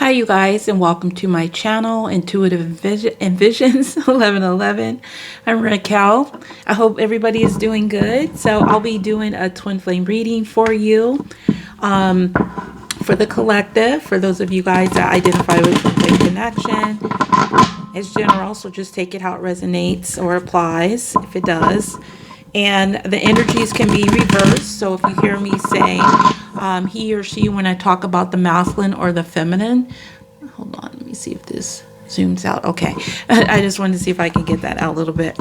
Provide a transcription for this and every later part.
Hi you guys, and welcome to my channel, Intuitive Visions 1111. I'm Raquel. I hope everybody is doing good. So I'll be doing a twin flame reading for you, for the collective, for those of you guys that identify with twin flame connection. It's general, so just take it how it resonates or applies, if it does. And the energies can be reversed. So if you hear me say he or she when I talk about the masculine or the feminine, hold on, let me see if this zooms out. Okay, I just wanted to see if I can get that out a little bit.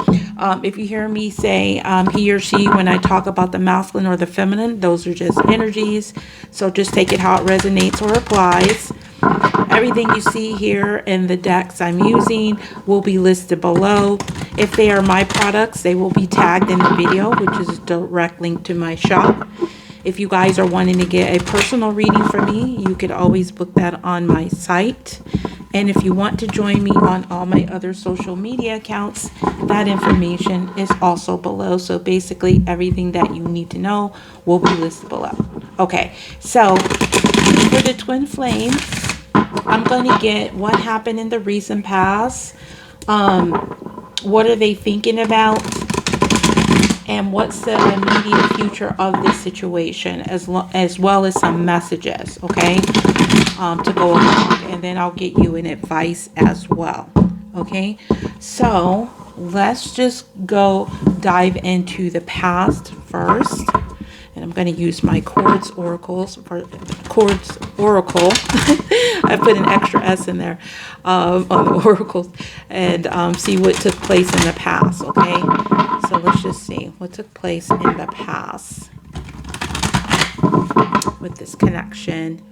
If you hear me say he or she when I talk about the masculine or the feminine, those are just energies. So just take it how it resonates or applies. Everything you see here in the decks I'm using will be listed below. If they are my products, they will be tagged in the video, which is a direct link to my shop. If you guys are wanting to get a personal reading from me, you could always book that on my site. And if you want to join me on all my other social media accounts, that information is also below. So basically everything that you need to know will be listed below. Okay, so for the twin flame, I'm going to get what happened in the recent past. What are they thinking about? And what's the immediate future of this situation, as well as some messages, okay, to go along. And then I'll get you an advice as well, okay? So let's just go dive into the past first. And I'm going to use my Quartz Oracles for Quartz Oracle. I put an extra S in there on the oracles, and see what took place in the past, okay? So let's just see what took place in the past with this connection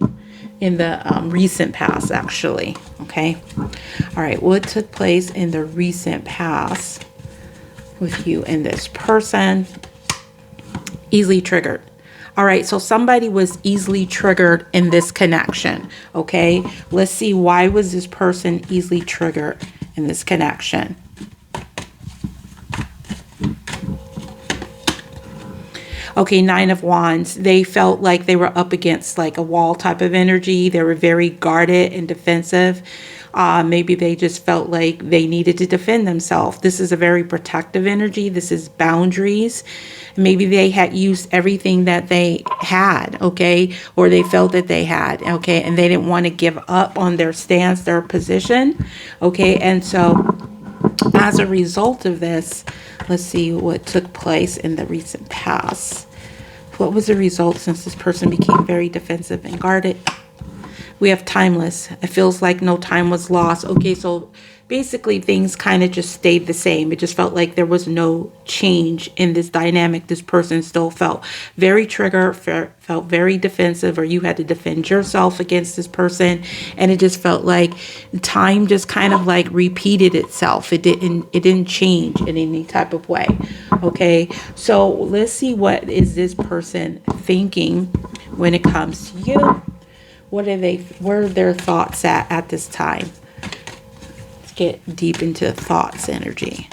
in the recent past, actually, okay? All right, what took place in the recent past with you and this person? Easily triggered. All right, so somebody was easily triggered in this connection, okay? Let's see, why was this person easily triggered in this connection? Okay, Nine of Wands. They felt like they were up against like a wall type of energy. They were very guarded and defensive. Maybe they just felt like they needed to defend themselves. This is a very protective energy. This is boundaries. Maybe they had used everything that they had, okay, or they felt that they had, okay, and they didn't want to give up on their stance, their position, okay, and so as a result of this, let's see what took place in the recent past. What was the result since this person became very defensive and guarded? We have timeless. It feels like no time was lost. Okay, so basically things kind of just stayed the same. It just felt like there was no change in this dynamic. This person still felt very triggered, felt very defensive, or you had to defend yourself against this person. And it just felt like time just kind of like repeated itself. It didn't change in any type of way. Okay, so let's see, what is this person thinking when it comes to you? Where are their thoughts at this time? Let's get deep into thoughts energy.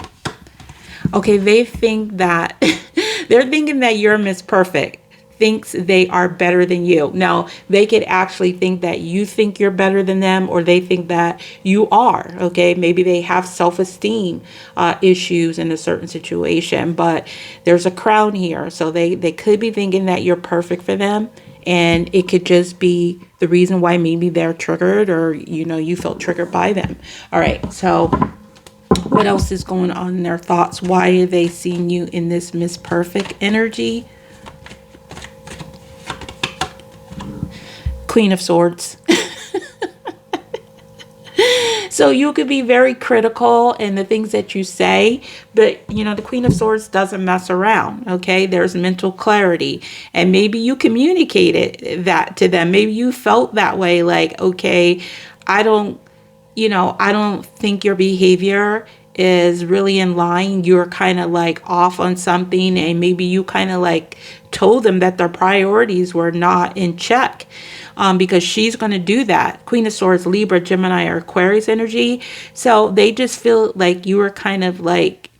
Okay, they think that they're thinking that you're Miss Perfect, thinks they are better than you. Now, they could actually think that you think you're better than them, or they think that you are, okay? Maybe they have self-esteem issues in a certain situation, but there's a crown here. So they could be thinking that you're perfect for them. And it could just be the reason why maybe they're triggered, or, you know, you felt triggered by them. All right. So what else is going on in their thoughts? Why are they seeing you in this Miss Perfect energy? Queen of Swords. So you could be very critical in the things that you say, but, you know, the Queen of Swords doesn't mess around, okay? There's mental clarity, and maybe you communicated that to them. Maybe you felt that way, like, okay, I don't think your behavior is really in line. You're kind of like off on something, and maybe you kind of like told them that their priorities were not in check. Because she's going to do that. Queen of Swords, Libra, Gemini, or Aquarius energy. So they just feel like you were kind of like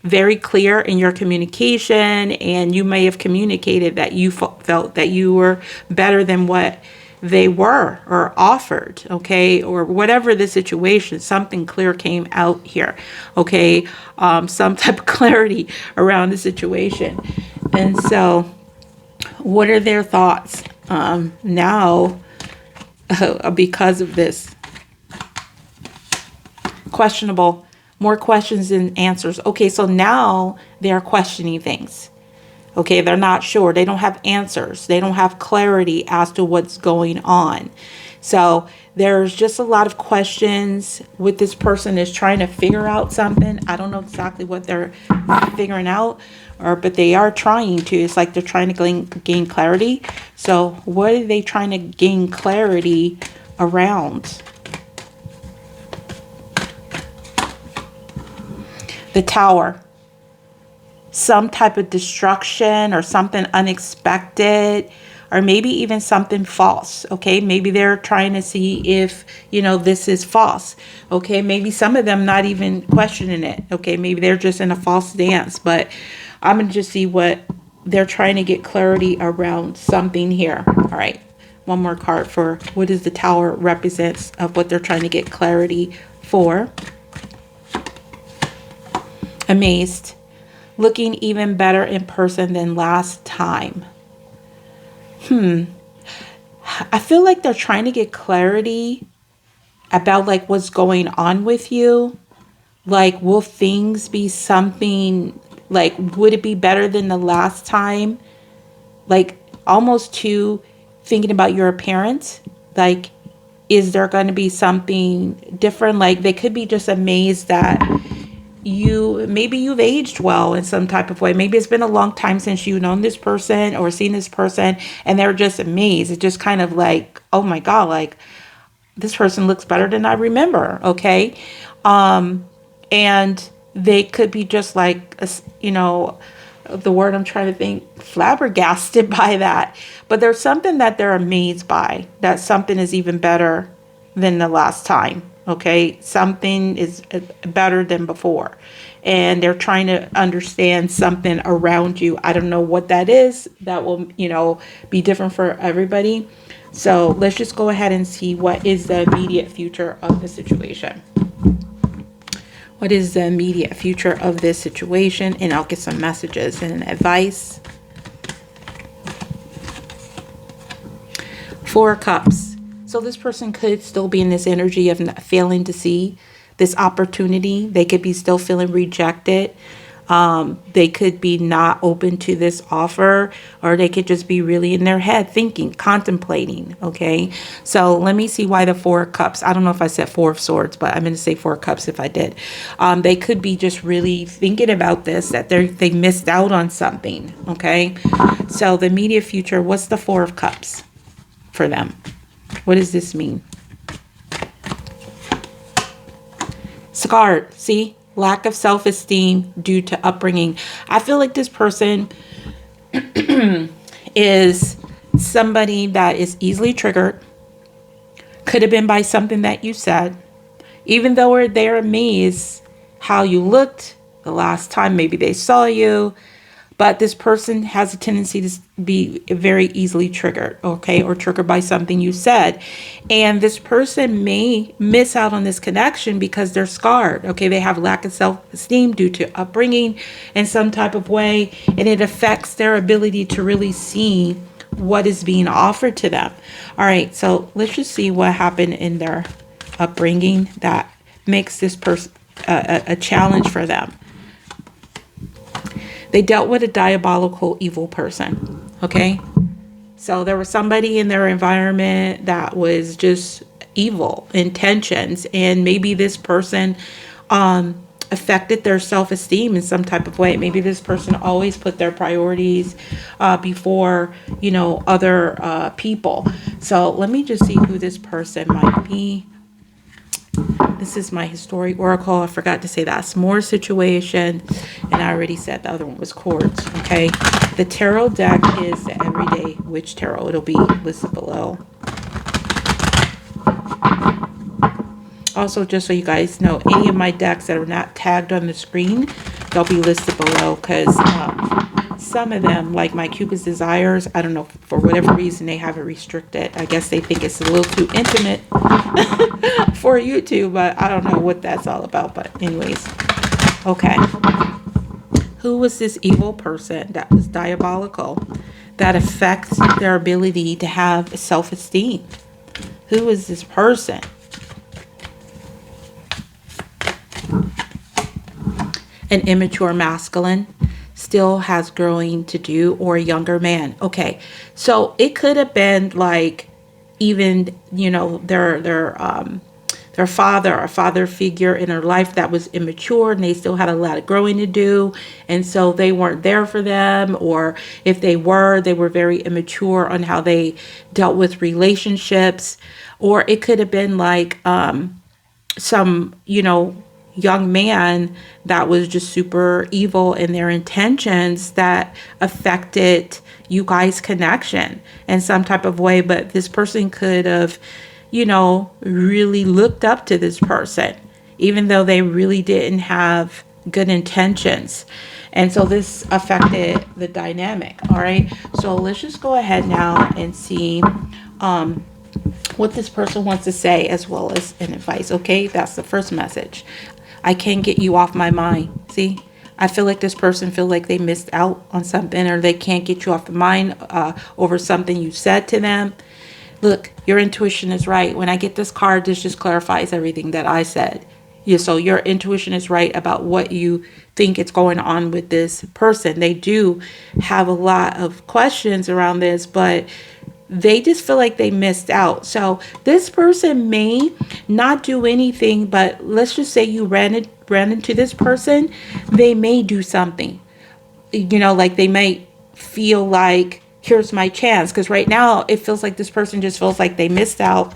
very clear in your communication, and you may have communicated that you felt that you were better than what they were or offered, okay, or whatever the situation, something clear came out here, okay, some type of clarity around the situation. And so what are their thoughts now because of this? Questionable, more questions than answers. Okay, so now they're questioning things. Okay, they're not sure. They don't have answers. They don't have clarity as to what's going on. So there's just a lot of questions with this person is trying to figure out something. I don't know exactly what they're figuring out, but they are trying to. It's like they're trying to gain clarity. So what are they trying to gain clarity around? The Tower. Some type of destruction or something unexpected, or maybe even something false. Okay, maybe they're trying to see if, you know, this is false. Okay, maybe some of them not even questioning it. Okay, maybe they're just in a false dance, but I'm gonna just see what they're trying to get clarity around something here. All right, one more card for what is the Tower represents of what they're trying to get clarity for. Amazed. Looking even better in person than last time. I feel like they're trying to get clarity about like what's going on with you. Like, will things be something, like, would it be better than the last time? Like, almost to thinking about your appearance. Like, is there going to be something different? Like, they could be just amazed that maybe you've aged well in some type of way. Maybe it's been a long time since you've known this person or seen this person, and they're just amazed. It's just kind of like, oh my God, like this person looks better than I remember. Okay. And they could be just like, you know, the word I'm trying to think, flabbergasted by that. But there's something that they're amazed by, that something is even better than the last time. Okay, something is better than before. And they're trying to understand something around you. I don't know what that is. That will, you know, be different for everybody. So let's just go ahead and see what is the immediate future of the situation. What is the immediate future of this situation? And I'll get some messages and advice. 4 of Cups. So this person could still be in this energy of not failing to see this opportunity. They could be still feeling rejected. They could be not open to this offer, or they could just be really in their head thinking, contemplating. Okay, so let me see why the 4 of Cups. I don't know if I said 4 of Swords, but I'm going to say 4 of Cups if I did. They could be just really thinking about this, that they missed out on something. Okay, so the immediate future, what's the 4 of Cups for them? What does this mean? Scarred. See? Lack of self-esteem due to upbringing. I feel like this person is somebody that is easily triggered. Could have been by something that you said. Even though they're amazed how you looked the last time maybe they saw you. But this person has a tendency to be very easily triggered, okay, or triggered by something you said. And this person may miss out on this connection because they're scarred, okay? They have lack of self-esteem due to upbringing in some type of way, and it affects their ability to really see what is being offered to them. All right, so let's just see what happened in their upbringing that makes this person a challenge for them. They dealt with a diabolical, evil person, okay? So there was somebody in their environment that was just evil intentions, and maybe this person affected their self-esteem in some type of way. Maybe this person always put their priorities before, you know, other people. So let me just see who this person might be. This is my History Oracle. I forgot to say that. S'more situation. And I already said the other one was Quartz. Okay. The tarot deck is the Everyday Witch Tarot. It'll be listed below. Also, just so you guys know, any of my decks that are not tagged on the screen, they'll be listed below because some of them, like my Cupid's desires, I don't know, for whatever reason they have it restricted. I guess they think it's a little too intimate for YouTube, but I don't know what that's all about. But anyways, okay. Who was this evil person that was diabolical, that affects their ability to have self-esteem? Who is this person? An immature masculine, still has growing to do, or a younger man. Okay, so it could have been like, even, you know, their father, a father figure in their life that was immature, and they still had a lot of growing to do, and so they weren't there for them, or if they were very immature on how they dealt with relationships. Or it could have been like some, you know, young man that was just super evil in their intentions, that affected you guys' connection in some type of way. But this person could have, you know, really looked up to this person, even though they really didn't have good intentions. And so this affected the dynamic. All right, so let's just go ahead now and see what this person wants to say, as well as an advice. Okay, that's the first message. I can't get you off my mind. See, I feel like this person feel like they missed out on something, or they can't get you off the mind over something you said to them. Look, your intuition is right. When I get this card, this just clarifies everything that I said. Yeah, so your intuition is right about what you think is going on with this person. They do have a lot of questions around this, but they just feel like they missed out. So this person may not do anything, but let's just say you ran into this person, they may do something. You know, like they might feel like, here's my chance. Because right now it feels like this person just feels like they missed out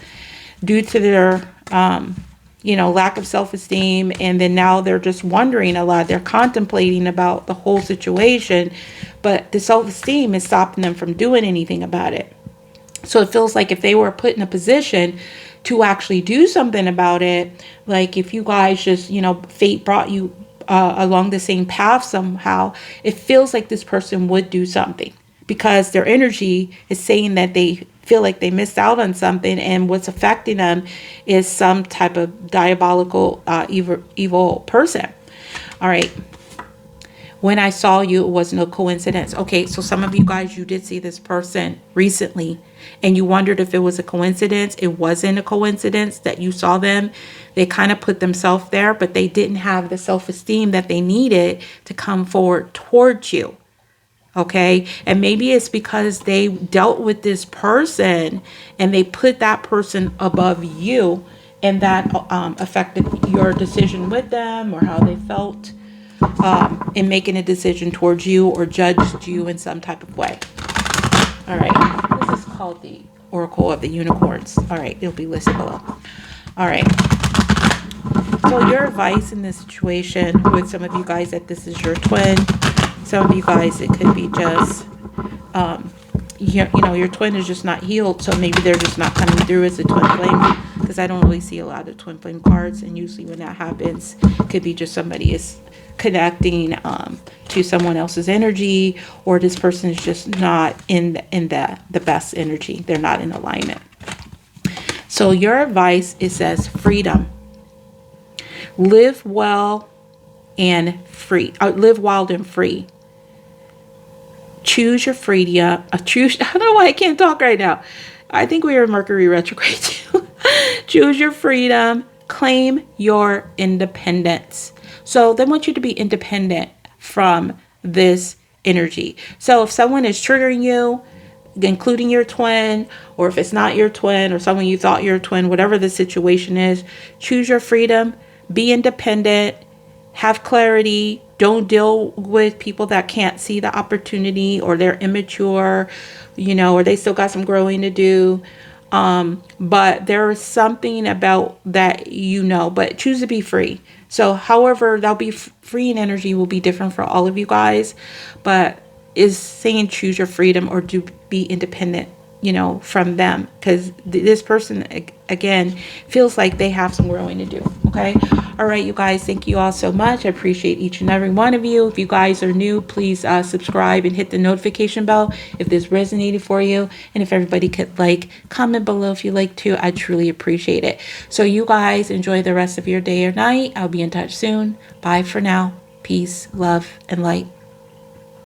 due to their you know, lack of self-esteem. And then now they're just wondering a lot. They're contemplating about the whole situation, but the self-esteem is stopping them from doing anything about it. So it feels like if they were put in a position to actually do something about it, like if you guys just, you know, fate brought you along the same path somehow, it feels like this person would do something, because their energy is saying that they feel like they missed out on something, and what's affecting them is some type of diabolical, evil person. All right. When I saw you, it was no coincidence. Okay, so some of you guys, you did see this person recently, and you wondered if it was a coincidence. It wasn't a coincidence that you saw them. They kind of put themselves there, but they didn't have the self-esteem that they needed to come forward towards you. Okay, and maybe it's because they dealt with this person and they put that person above you, and that affected your decision with them, or how they felt in making a decision towards you, or judged you in some type of way. All right, this is called the Oracle of the Unicorns. All right, it'll be listed below. All right, so your advice in this situation with some of you guys, that this is your twin. Some of you guys, it could be just you know, your twin is just not healed, so maybe they're just not coming through as a twin flame, because I don't really see a lot of twin flame cards, and usually when that happens, it could be just somebody is connecting to someone else's energy, or this person is just not in the best energy. They're not in alignment. So your advice, it says freedom. Live well and free. Live wild and free. Choose your freedom. I don't know why I can't talk right now. I think we are in Mercury retrograde too. Choose your freedom. Claim your independence. So they want you to be independent from this energy. So if someone is triggering you, including your twin, or if it's not your twin, or someone you thought your twin, whatever the situation is, choose your freedom. Be independent. Have clarity. Don't deal with people that can't see the opportunity, or they're immature, you know, or they still got some growing to do. But there is something about that, you know, but choose to be free. So however, that'll be free, and energy will be different for all of you guys, but is saying choose your freedom, or to be independent, you know, from them, because this person, again, feels like they have some growing to do. Okay. All right, you guys, thank you all so much. I appreciate each and every one of you. If you guys are new, please subscribe and hit the notification bell if this resonated for you. And if everybody could like, comment below if you like to, I truly appreciate it. So you guys enjoy the rest of your day or night. I'll be in touch soon. Bye for now. Peace, love, and light.